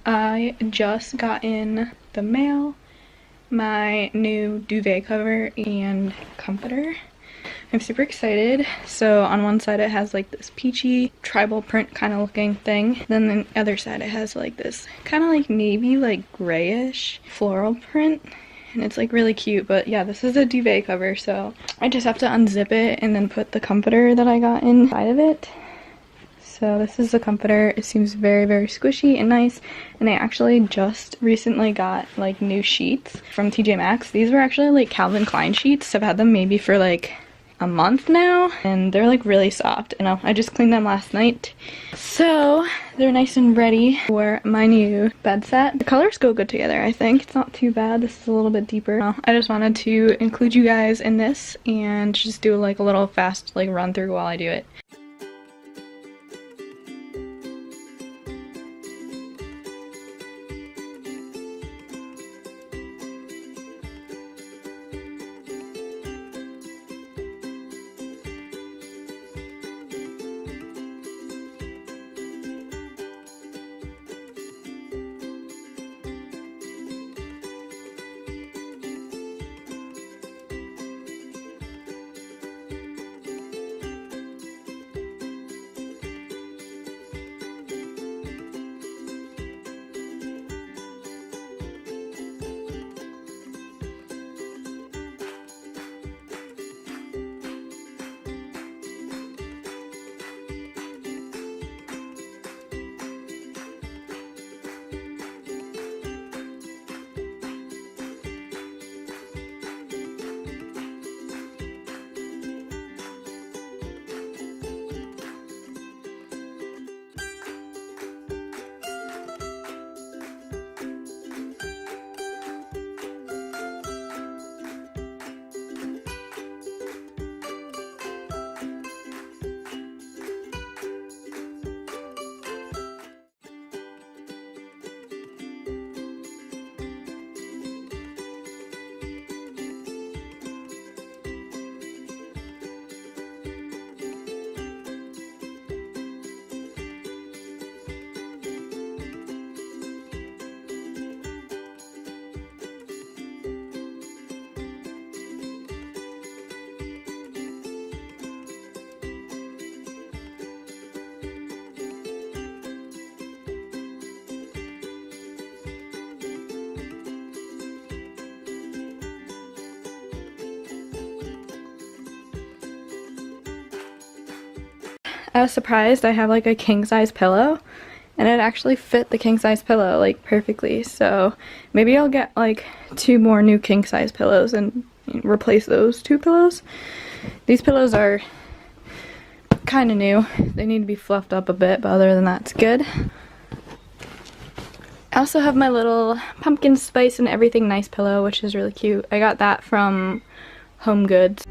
I just got in the mail my new duvet cover and comforter. I'm super excited. So on one side it has like this peachy tribal print kind of looking thing. Then the other side it has like this kind of like navy like grayish floral print. And it's like really cute. But yeah, this is a duvet cover, so I just have to unzip it and then put the comforter that I got inside of it. So this is the comforter. It seems very, very squishy and nice. And I actually just recently got like new sheets from TJ Maxx. These were actually like Calvin Klein sheets. I've had them maybe for like a month now, and they're like really soft. You know, I just cleaned them last night. So they're nice and ready for my new bed set. The colors go good together, I think. It's not too bad. This is a little bit deeper. I just wanted to include you guys in this and just do like a little fast like run through while I do it. I was surprised. I have like a king size pillow and it actually fit the king size pillow like perfectly. So maybe I'll get like 2 more new king size pillows and replace those 2 pillows. These pillows are kind of new. They need to be fluffed up a bit, but other than that, it's good. I also have my little pumpkin spice and everything nice pillow, which is really cute. I got that from Home Goods.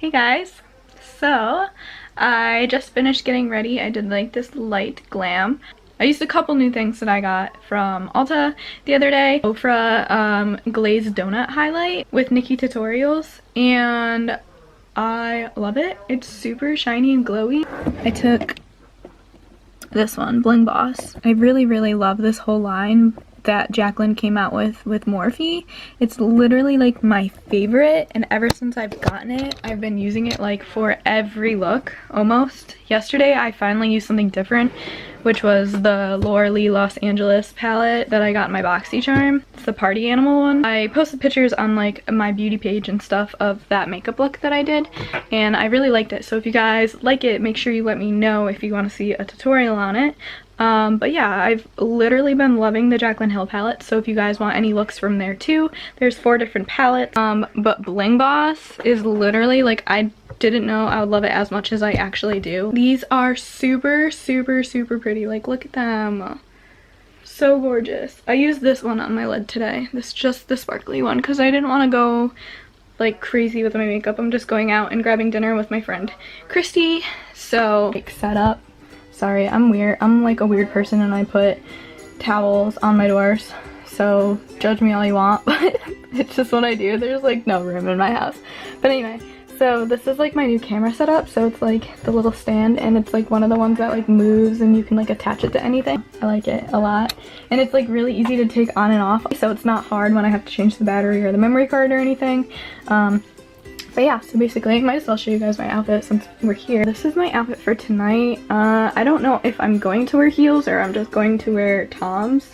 Hey guys, so I just finished getting ready. I did like this light glam. I used a couple new things that I got from Ulta the other day. Ofra glazed donut highlight with Nikki Tutorials, and I love it. It's super shiny and glowy. I took this one, Bling Boss. I really love this whole line that Jaclyn came out with Morphe. It's literally like my favorite, and ever since I've gotten it, I've been using it like for every look almost. Yesterday I finally used something different, which was the Laura Lee Los Angeles palette that I got in my BoxyCharm. It's the party animal one. I posted pictures on like my beauty page and stuff of that makeup look that I did, and I really liked it. So if you guys like it, make sure you let me know if you want to see a tutorial on it. But yeah, I've literally been loving the Jaclyn Hill palette, so if you guys want any looks from there too, there's 4 different palettes. But Bling Boss is literally like, I didn't know I would love it as much as I actually do. These are super pretty. Like, look at them. So gorgeous. I used this one on my lid today. This just the sparkly one, because I didn't want to go like crazy with my makeup. I'm just going out and grabbing dinner with my friend Christy. So like set up. Sorry, I'm weird. I'm like a weird person, and I put towels on my doors. So judge me all you want, but it's just what I do. There's like no room in my house. But anyway, so this is like my new camera setup. So it's like the little stand, and it's like one of the ones that like moves and you can like attach it to anything. I like it a lot. And it's like really easy to take on and off. So it's not hard when I have to change the battery or the memory card or anything. But yeah, so basically, I might as well show you guys my outfit since we're here. This is my outfit for tonight. I don't know if I'm going to wear heels or I'm just going to wear Toms.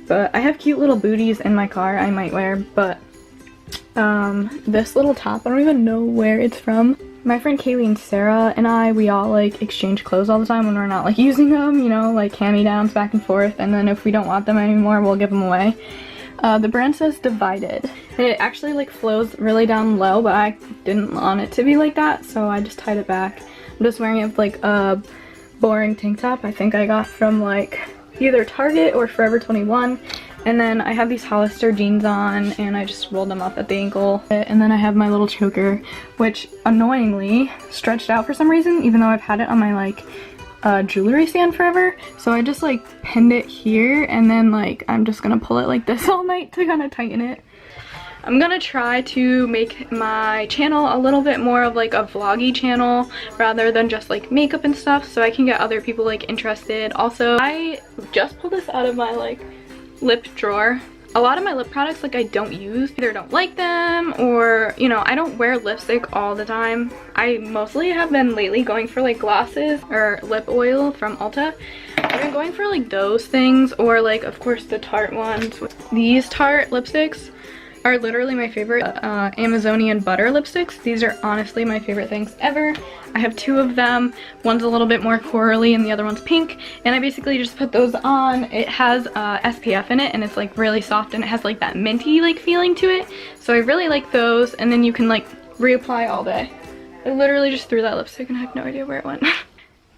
But I have cute little booties in my car I might wear. But this little top, I don't even know where it's from. My friend Kaylee and Sarah and we all like exchange clothes all the time when we're not like using them, you know, like hand-me-downs back and forth. And then if we don't want them anymore, we'll give them away. The brand says Divided, and it actually like flows really down low, but I didn't want it to be like that, so I just tied it back. I'm just wearing it with like a boring tank top I think I got from like either Target or Forever 21, and then I have these Hollister jeans on, and I just rolled them up at the ankle, and then I have my little choker, which annoyingly stretched out for some reason, even though I've had it on my like jewelry stand forever. So I just like pinned it here, and then like I'm just gonna pull it like this all night to kind of tighten it. I'm gonna try to make my channel a little bit more of like a vloggy channel rather than just like makeup and stuff, so I can get other people like interested. Also, I just pulled this out of my like lip drawer. A lot of my lip products like I don't use, either don't like them, or you know, I don't wear lipstick all the time. I mostly have been lately going for like glosses or lip oil from Ulta. I've been going for like those things, or like of course the Tarte ones. These Tarte lipsticks are literally my favorite. Amazonian butter lipsticks. These are honestly my favorite things ever. I have 2 of them. One's a little bit more corally and the other one's pink, and I basically just put those on. It has SPF in it, and it's like really soft, and it has like that minty like feeling to it, so I really like those. And then you can like reapply all day. I literally just threw that lipstick and I have no idea where it went.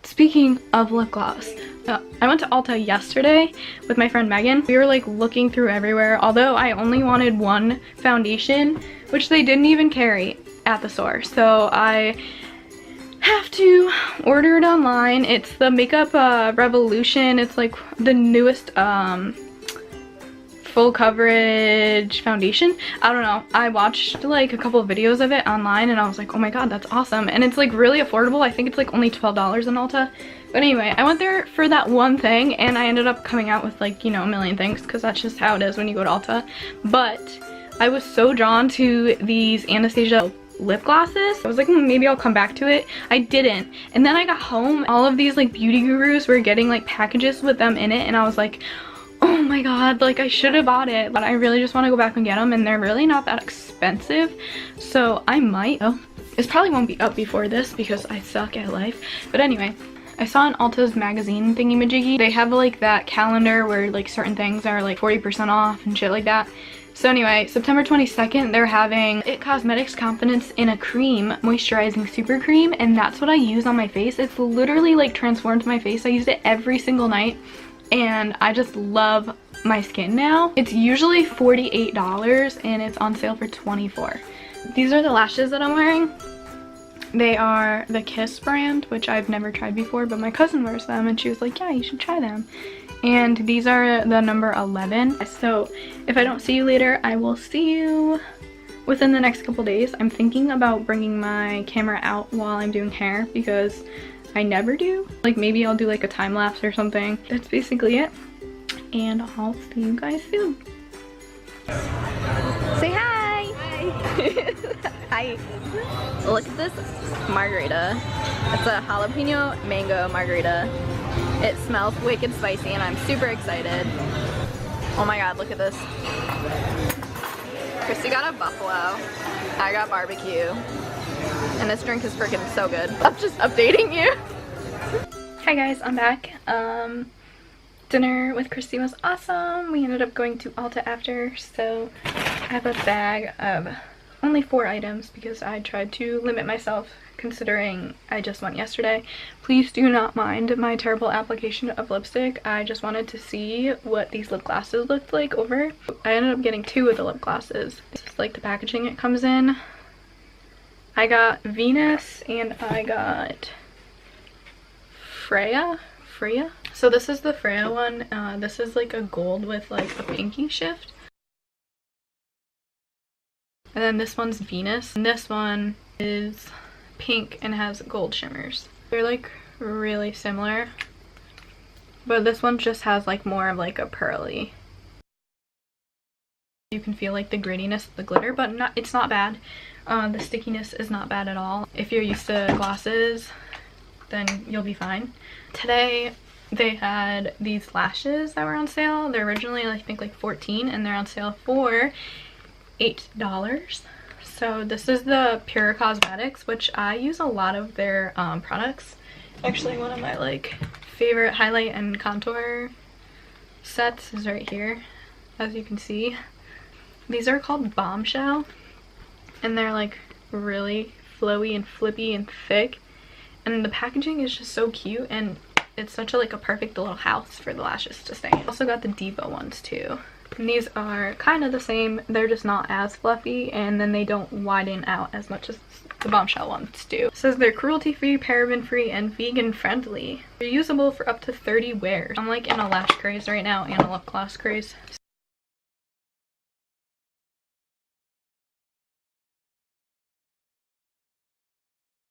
Speaking of lip gloss, I went to Ulta yesterday with my friend Megan. We were like looking through everywhere, although I only wanted one foundation, which they didn't even carry at the store. So I have to order it online. It's the Makeup Revolution. It's like the newest full coverage foundation. I don't know, I watched like a couple of videos of it online, and I was like, oh my god, that's awesome. And it's like really affordable. I think it's like only $12 in Ulta. But anyway, I went there for that one thing, and I ended up coming out with like, you know, a million things, because that's just how it is when you go to Ulta. But I was so drawn to these Anastasia lip glosses. I was like, maybe I'll come back to it. I didn't. And then I got home, all of these like beauty gurus were getting like packages with them in it, and I was like, oh my god, like I should have bought it. But I really just want to go back and get them, and they're really not that expensive, so I might. Oh, this probably won't be up before this because I suck at life. But anyway, I saw in Ulta's magazine thingy-majiggy, they have like that calendar where like certain things are like 40% off and shit like that. So anyway, September 22nd, they're having IT Cosmetics Confidence in a Cream Moisturizing Super Cream, and that's what I use on my face. It's literally like transformed my face. I used it every single night, and I just love my skin now. It's usually $48 and it's on sale for $24. These are the lashes that I'm wearing. They are the Kiss brand, which I've never tried before, but my cousin wears them and she was like, yeah, you should try them. And these are the number 11. So if I don't see you later, I will see you within the next couple days. I'm thinking about bringing my camera out while I'm doing hair because I never do. Like maybe I'll do like a time lapse or something. That's basically it. And I'll see you guys soon. Say hi! Hi! Hi! Look at this margarita. It's a jalapeno mango margarita. It smells wicked spicy and I'm super excited. Oh my god, look at this. Christy got a buffalo. I got barbecue. And this drink is freaking so good. I'm just updating you. Hi guys, I'm back. Dinner with Christy was awesome. We ended up going to ULTA after, so I have a bag of only 4 items because I tried to limit myself considering I just went yesterday. Please do not mind my terrible application of lipstick. I just wanted to see what these lip glosses looked like over. I ended up getting 2 of the lip glosses. This is like the packaging it comes in. I got Venus and I got Freya. So this is the Freya one. This is like a gold with like a pinky shift. And then this one's Venus. And this one is pink and has gold shimmers. They're like really similar. But this one just has like more of like a pearly. You can feel like the grittiness of the glitter, but it's not bad. The stickiness is not bad at all. If you're used to glosses, then you'll be fine. Today they had these lashes that were on sale. They're originally I think like $14 and they're on sale for $8. So this is the Pure Cosmetics, which I use a lot of their products. Actually one of my like favorite highlight and contour sets is right here, as you can see. These are called Bombshell and they're like really flowy and flippy and thick. And the packaging is just so cute and it's such a like a perfect little house for the lashes to stay in. I also got the DUVET ones too. And these are kind of the same. They're just not as fluffy and then they don't widen out as much as the Bombshell ones do. It says they're cruelty-free, paraben-free, and vegan-friendly. They're usable for up to 30 wears. I'm like in a lash craze right now and a lip gloss craze.